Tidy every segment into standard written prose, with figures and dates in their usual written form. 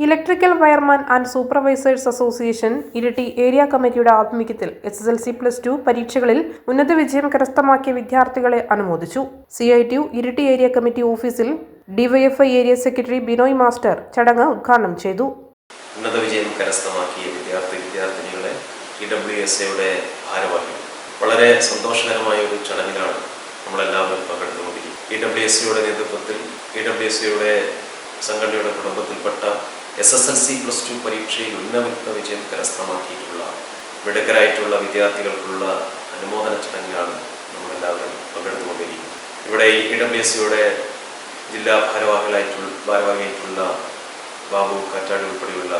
Electrical wireman and supervisors association Iritty area കമ്മിറ്റിയുടെ ആഭിമുഖ്യത്തിൽ SSLC+2 പരീക്ഷകളിൽ ഉന്നത വിജയം കരസ്ഥമാക്കിയ വിദ്യാർത്ഥികളെ അനുമോദിച്ചു. CITU ഇരിട്ടി ഏരിയ കമ്മിറ്റി ഓഫീസിൽ DYFI area secretary Binoy master ചടങ്ങ് ഉദ്ഘാടനം ചെയ്തു. ഉന്നത വിജയം കരസ്ഥമാക്കിയ വിദ്യാർത്ഥിനികളെ EWSAയുടെ ഭാരവാഹികൾ വളരെ സന്തോഷകരമായ ഒരു ചടങ്ങിലാണ് നമ്മളെല്ലാവരും പങ്കെടുത്തുകൊണ്ടിരിക്കുന്നത്. EWSAയുടെ നേതൃത്വത്തിൽ EWSAയുടെ സംഘടനയുടെ കുടുംബത്തിൽപ്പെട്ട SSLC+2 പരീക്ഷയിൽ ഉന്നത വിജയം കരസ്ഥമാക്കിയിട്ടുള്ള മിടുക്കരായിട്ടുള്ള വിദ്യാർത്ഥികൾക്കുള്ള അനുമോദന ചടങ്ങിലാണ് നമ്മളെല്ലാവരും പങ്കെടുത്തുകൊണ്ടിരിക്കുന്നത്. ഇവിടെ EWSAയുടെ ജില്ലാ ഭാരവാഹിയായിട്ടുള്ള ബാബു കാറ്റാടി ഉൾപ്പെടെയുള്ള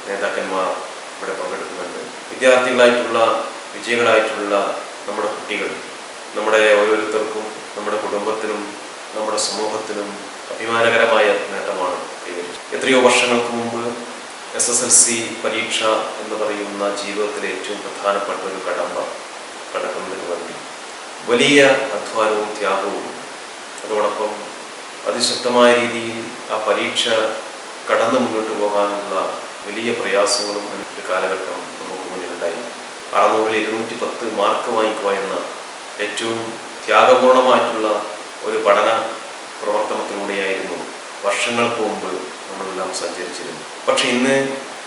നേതാക്കന്മാർ ഇവിടെ പങ്കെടുക്കുന്നുണ്ട്. വിദ്യാർത്ഥികളായിട്ടുള്ള വിജയികളായിട്ടുള്ള നമ്മുടെ കുട്ടികൾ നമ്മുടെ ഓരോരുത്തർക്കും നമ്മുടെ കുടുംബത്തിനും നമ്മുടെ സമൂഹത്തിനും അഭിമാനകരമായ നേട്ടമാണ് കൈവരിച്ചത്. എത്രയോ വർഷങ്ങൾക്ക് മുമ്പ് SSLC പരീക്ഷ എന്ന് പറയുന്ന ജീവിതത്തിലെ ഏറ്റവും പ്രധാനപ്പെട്ട ഒരു കടമ്പ കടക്കുന്നതിന് വേണ്ടി വലിയ അധ്വാനവും ത്യാഗവും അതോടൊപ്പം അതിശക്തമായ രീതിയിൽ ആ പരീക്ഷ കടന്നു മുന്നോട്ട് പോകാനുള്ള വലിയ പ്രയാസങ്ങളും ഒരു കാലഘട്ടം നമുക്ക് മുന്നിലുണ്ടായി. 600-ൽ 210 മാർക്ക് വാങ്ങിക്കുക എന്ന ഏറ്റവും ത്യാഗപൂർണമായിട്ടുള്ള ഒരു പഠന പ്രവർത്തനത്തിലൂടെയായിരുന്നു വർഷങ്ങൾക്ക് മുമ്പ് നമ്മളെല്ലാം സഞ്ചരിച്ചിരുന്നു. പക്ഷെ ഇന്ന്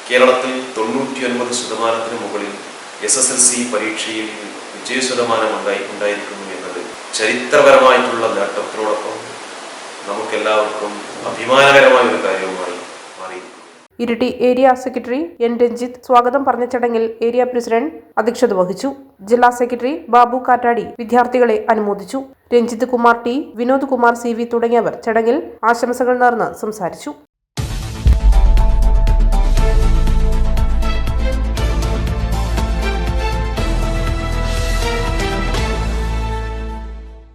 കേരളത്തിൽ 99% മുകളിൽ SSLC പരീക്ഷയിൽ വിജയശതമാനം ഉണ്ടായിരിക്കുന്നു എന്നത് ചരിത്രപരമായിട്ടുള്ള നേട്ടത്തിനോടൊപ്പം നമുക്കെല്ലാവർക്കും അഭിമാനകരമായ ഒരു കാര്യവുമായി മാറിയിരിക്കുന്നു. Iritty area secretary N. Ranjith സ്വാഗതം പറഞ്ഞ ചടങ്ങിൽ ഏരിയ പ്രസിഡന്റ് അധ്യക്ഷത വഹിച്ചു. ജില്ലാ സെക്രട്ടറി ബാബു കാറ്റാടി വിദ്യാർത്ഥികളെ അനുമോദിച്ചു. രഞ്ജിത്ത് കുമാർ T, വിനോദ് കുമാർ CV തുടങ്ങിയവർ ചടങ്ങിൽ ആശംസകൾ നേർന്ന് സംസാരിച്ചു.